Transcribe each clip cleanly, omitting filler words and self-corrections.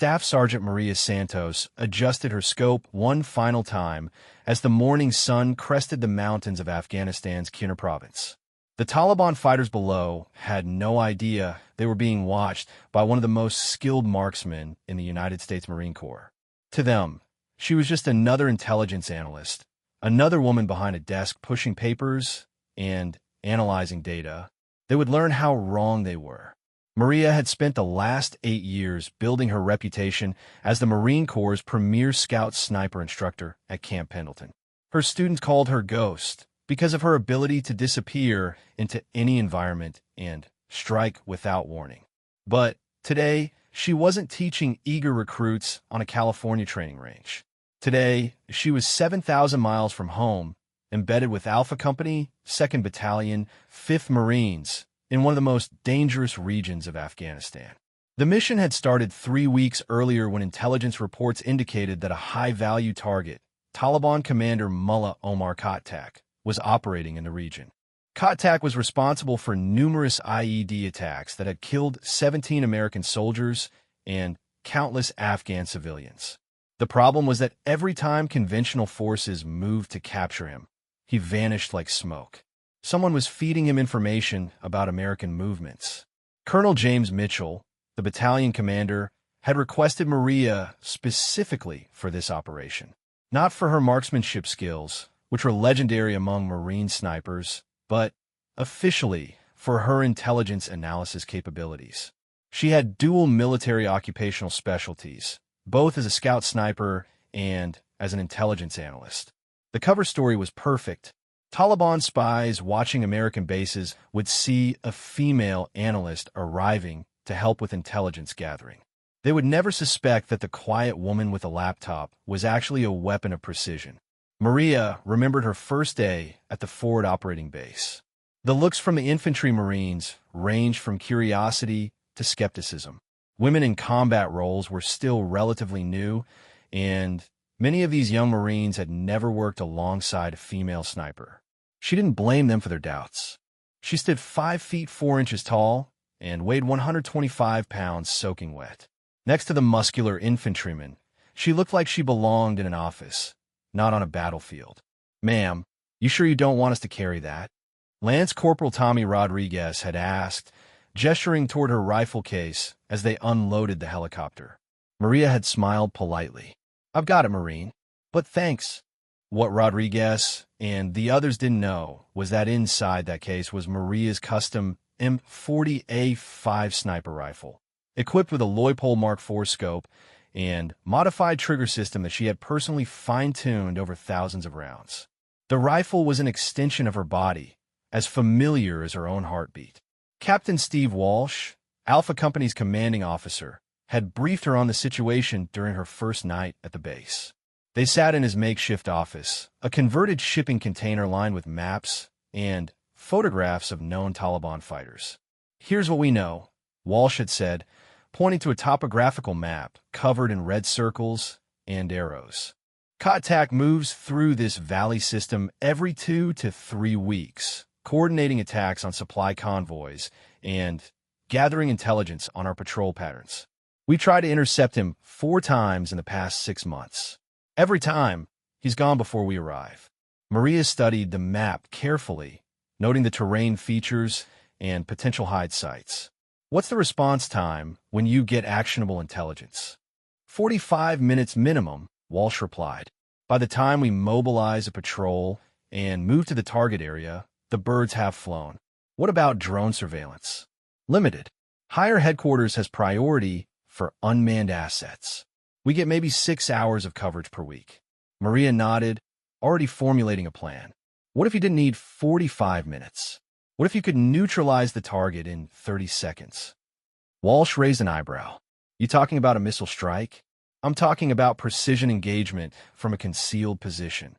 Staff Sergeant Maria Santos adjusted her scope one final time as the morning sun crested the mountains of Afghanistan's Khyber province. The Taliban fighters below had no idea they were being watched by one of the most skilled marksmen in the United States Marine Corps. To them, she was just another intelligence analyst, another woman behind a desk pushing papers and analyzing data. They would learn how wrong they were. Maria had spent the last 8 years building her reputation as the Marine Corps' premier scout sniper instructor at Camp Pendleton. Her students called her Ghost because of her ability to disappear into any environment and strike without warning. But today, she wasn't teaching eager recruits on a California training range. Today, she was 7,000 miles from home, embedded with Alpha Company, 2nd Battalion, 5th Marines, in one of the most dangerous regions of Afghanistan. The mission had started 3 weeks earlier when intelligence reports indicated that a high-value target, Taliban commander Mullah Omar Khattak, was operating in the region. Khattak was responsible for numerous IED attacks that had killed 17 American soldiers and countless Afghan civilians. The problem was that every time conventional forces moved to capture him, he vanished like smoke. Someone was feeding him information about American movements. Colonel James Mitchell, the battalion commander, had requested Maria specifically for this operation. Not for her marksmanship skills, which were legendary among Marine snipers, but officially for her intelligence analysis capabilities. She had dual military occupational specialties, both as a scout sniper and as an intelligence analyst. The cover story was perfect. Taliban spies watching American bases would see a female analyst arriving to help with intelligence gathering. They would never suspect that the quiet woman with a laptop was actually a weapon of precision. Maria remembered her first day at the forward operating base. The looks from the infantry Marines ranged from curiosity to skepticism. Women in combat roles were still relatively new, and many of these young Marines had never worked alongside a female sniper. She didn't blame them for their doubts. She stood 5 feet 4 inches tall and weighed 125 pounds soaking wet. Next to the muscular infantryman, she looked like she belonged in an office, not on a battlefield. "Ma'am, you sure you don't want us to carry that?" Lance Corporal Tommy Rodriguez had asked, gesturing toward her rifle case as they unloaded the helicopter. Maria had smiled politely. "I've got it, Marine, but thanks." What Rodriguez and the others didn't know was that inside that case was Maria's custom M40A5 sniper rifle, equipped with a Leupold Mark IV scope and modified trigger system that she had personally fine-tuned over thousands of rounds. The rifle was an extension of her body, as familiar as her own heartbeat. Captain Steve Walsh, Alpha Company's commanding officer, had briefed her on the situation during her first night at the base. They sat in his makeshift office, a converted shipping container lined with maps and photographs of known Taliban fighters. "Here's what we know," Walsh had said, pointing to a topographical map covered in red circles and arrows. Khattak moves through this valley system every 2 to 3 weeks, coordinating attacks on supply convoys and gathering intelligence on our patrol patterns. We tried to intercept him 4 times in the past 6 months. Every time, he's gone before we arrive. Maria studied the map carefully, noting the terrain features and potential hide sites. "What's the response time when you get actionable intelligence?" 45 minutes minimum, Walsh replied. "By the time we mobilize a patrol and move to the target area, the birds have flown." "What about drone surveillance?" "Limited. Higher headquarters has priority for unmanned assets. We get maybe 6 hours of coverage per week." Maria nodded, already formulating a plan. "What if you didn't need 45 minutes? What if you could neutralize the target in 30 seconds? Walsh raised an eyebrow. "You talking about a missile strike?" "I'm talking about precision engagement from a concealed position."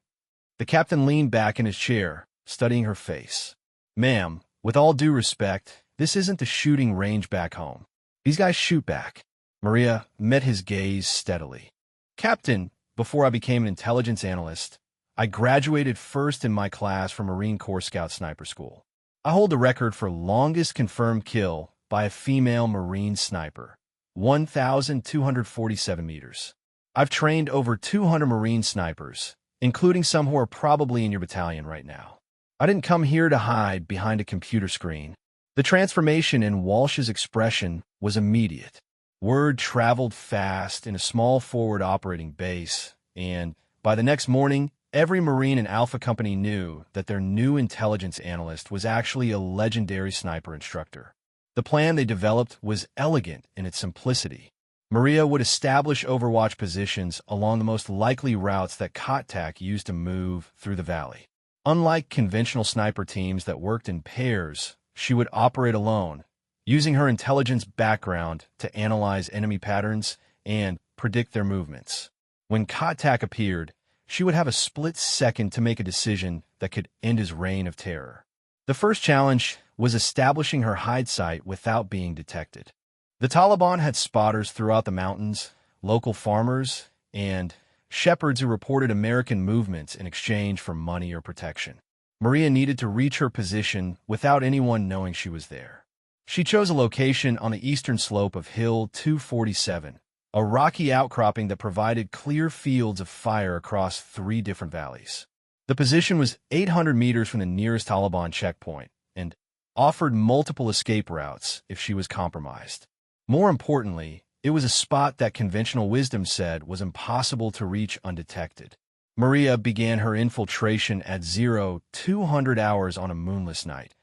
The captain leaned back in his chair, studying her face. "Ma'am, with all due respect, this isn't the shooting range back home. These guys shoot back." Maria met his gaze steadily. "Captain, before I became an intelligence analyst, I graduated first in my class from Marine Corps Scout Sniper School. I hold the record for longest confirmed kill by a female Marine sniper, 1,247 meters. I've trained over 200 Marine snipers, including some who are probably in your battalion right now. I didn't come here to hide behind a computer screen. The transformation in Walsh's expression was immediate. Word traveled fast in a small forward operating base, and by the next morning, every Marine and Alpha Company knew that their new intelligence analyst was actually a legendary sniper instructor. The plan they developed was elegant in its simplicity. Maria would establish overwatch positions along the most likely routes that Kotak used to move through the valley. Unlike conventional sniper teams that worked in pairs, she would operate alone, using her intelligence background to analyze enemy patterns and predict their movements. When Kotak appeared, she would have a split second to make a decision that could end his reign of terror. The first challenge was establishing her hide site without being detected. The Taliban had spotters throughout the mountains, local farmers, and shepherds who reported American movements in exchange for money or protection. Maria needed to reach her position without anyone knowing she was there. She chose a location on the eastern slope of Hill 247, a rocky outcropping that provided clear fields of fire across 3 different valleys. The position was 800 meters from the nearest Taliban checkpoint and offered multiple escape routes if she was compromised. More importantly, it was a spot that conventional wisdom said was impossible to reach undetected. Maria began her infiltration at 200 hours on a moonless night,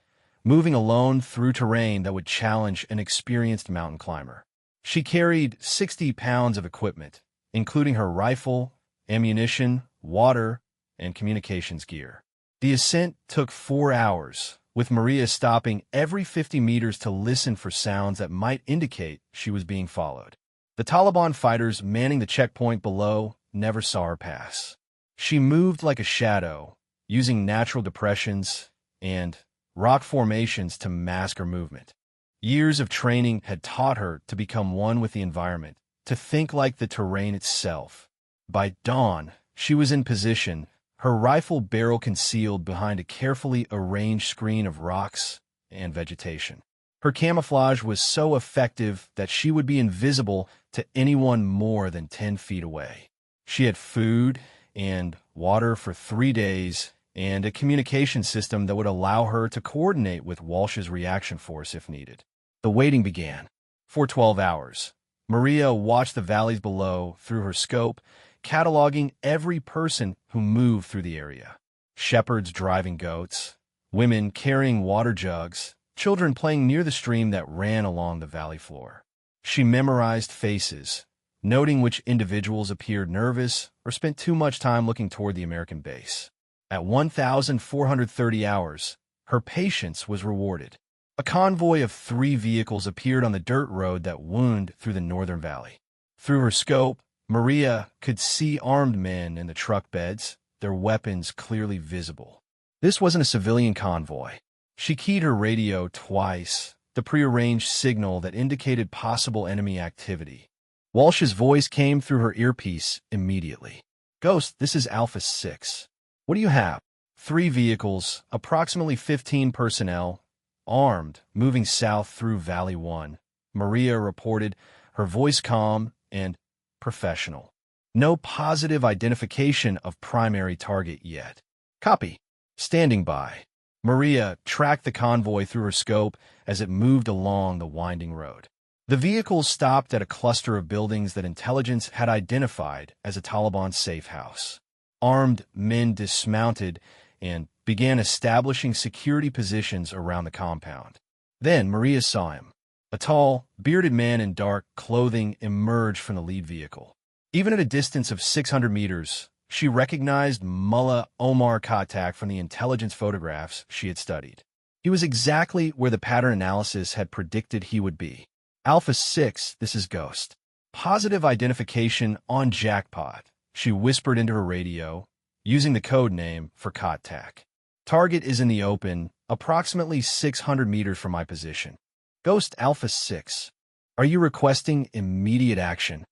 moving alone through terrain that would challenge an experienced mountain climber. She carried 60 pounds of equipment, including her rifle, ammunition, water, and communications gear. The ascent took 4 hours, with Maria stopping every 50 meters to listen for sounds that might indicate she was being followed. The Taliban fighters manning the checkpoint below never saw her pass. She moved like a shadow, using natural depressions and rock formations to mask her movement. Years of training had taught her to become one with the environment, to think like the terrain itself. By dawn, she was in position, her rifle barrel concealed behind a carefully arranged screen of rocks and vegetation. Her camouflage was so effective that she would be invisible to anyone more than 10 feet away. She had food and water for 3 days and a communication system that would allow her to coordinate with Walsh's reaction force if needed. The waiting began. For 12 hours, Maria watched the valleys below through her scope, cataloging every person who moved through the area. Shepherds driving goats, women carrying water jugs, children playing near the stream that ran along the valley floor. She memorized faces, noting which individuals appeared nervous or spent too much time looking toward the American base. At 1,430 hours, her patience was rewarded. A convoy of 3 vehicles appeared on the dirt road that wound through the northern valley. Through her scope, Maria could see armed men in the truck beds, their weapons clearly visible. This wasn't a civilian convoy. She keyed her radio twice, the prearranged signal that indicated possible enemy activity. Walsh's voice came through her earpiece immediately. "Ghost, this is Alpha 6. What do you have?" 3 vehicles, approximately 15 personnel, armed, moving south through Valley 1. Maria reported, her voice calm and professional. No positive identification of primary target yet. "Copy. Standing by." Maria tracked the convoy through her scope as it moved along the winding road. The vehicles stopped at a cluster of buildings that intelligence had identified as a Taliban safe house. Armed men dismounted and began establishing security positions around the compound. Then Maria saw him. A tall, bearded man in dark clothing emerged from the lead vehicle. Even at a distance of 600 meters, she recognized Mullah Omar Khattak from the intelligence photographs she had studied. He was exactly where the pattern analysis had predicted he would be. "Alpha 6, this is Ghost. Positive identification on jackpot," she whispered into her radio, using the code name for Khattak. "Target is in the open, approximately 600 meters from my position. Ghost Alpha 6, are you requesting immediate action?"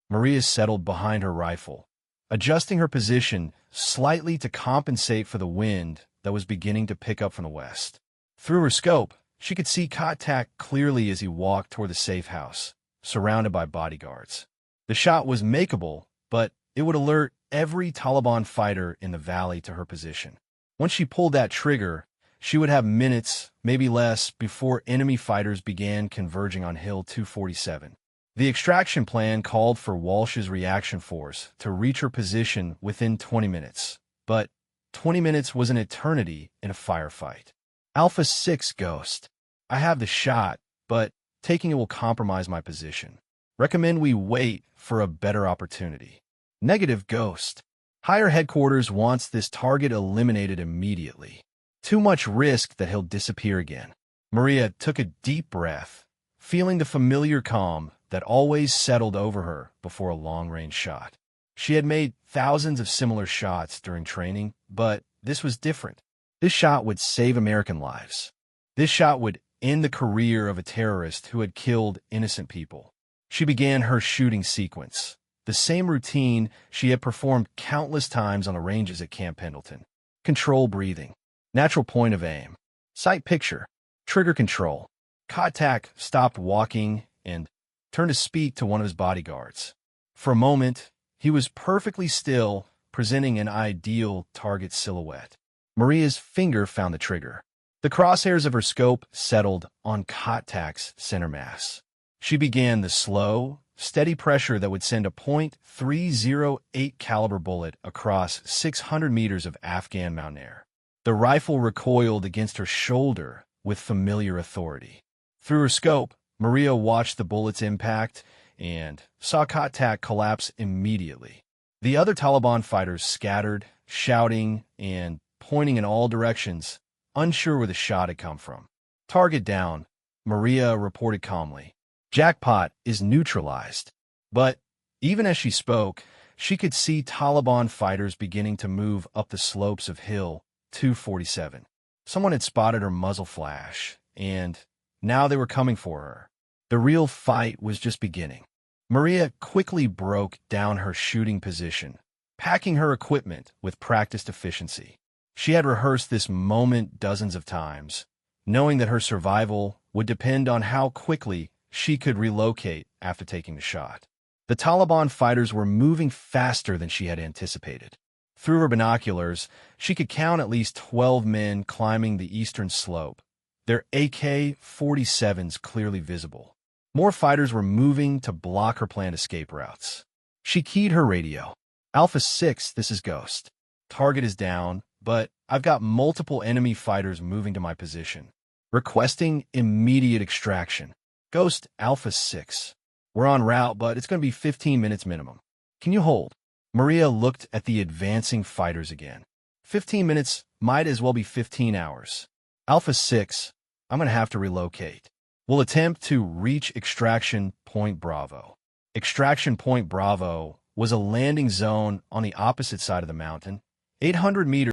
Maria settled behind her rifle, adjusting her position slightly to compensate for the wind that was beginning to pick up from the west. Through her scope, she could see Khattak clearly as he walked toward the safe house, surrounded by bodyguards. The shot was makeable, but it would alert every Taliban fighter in the valley to her position. Once she pulled that trigger, she would have minutes, maybe less, before enemy fighters began converging on Hill 247. The extraction plan called for Walsh's reaction force to reach her position within 20 minutes, but 20 minutes was an eternity in a firefight. Alpha 6 Ghost. I have the shot, but taking it will compromise my position. Recommend we wait for a better opportunity. Negative Ghost. Higher headquarters wants this target eliminated immediately. Too much risk that he'll disappear again. Maria took a deep breath, feeling the familiar calm that always settled over her before a long-range shot. She had made thousands of similar shots during training, but this was different. This shot would save American lives. This shot would end the career of a terrorist who had killed innocent people. She began her shooting sequence, the same routine she had performed countless times on the ranges at Camp Pendleton. Control breathing, natural point of aim, sight picture, trigger control. Kotak stopped walking and turned to speak to one of his bodyguards. For a moment, he was perfectly still, presenting an ideal target silhouette. Maria's finger found the trigger. The crosshairs of her scope settled on Kotak's center mass. She began the slow, steady pressure that would send a .308 caliber bullet across 600 meters of Afghan mountain air. The rifle recoiled against her shoulder with familiar authority. Through her scope, Maria watched the bullet's impact and saw Kotak collapse immediately. The other Taliban fighters scattered, shouting and pointing in all directions, unsure where the shot had come from. Target down, Maria reported calmly. Jackpot is neutralized. But even as she spoke, she could see Taliban fighters beginning to move up the slopes of Hill 247. Someone had spotted her muzzle flash, and now they were coming for her. The real fight was just beginning. Maria quickly broke down her shooting position, packing her equipment with practiced efficiency. She had rehearsed this moment dozens of times, knowing that her survival would depend on how quickly she could relocate after taking the shot. The Taliban fighters were moving faster than she had anticipated. Through her binoculars, she could count at least 12 men climbing the eastern slope, their AK-47s clearly visible. More fighters were moving to block her planned escape routes. She keyed her radio. Alpha 6, this is Ghost. Target is down, but I've got multiple enemy fighters moving to my position, requesting immediate extraction. Ghost Alpha 6. We're en route, but it's going to be 15 minutes minimum. Can you hold? Maria looked at the advancing fighters again. 15 minutes might as well be 15 hours. Alpha 6, I'm going to have to relocate. We'll attempt to reach Extraction Point Bravo. Extraction Point Bravo was a landing zone on the opposite side of the mountain, 800 meters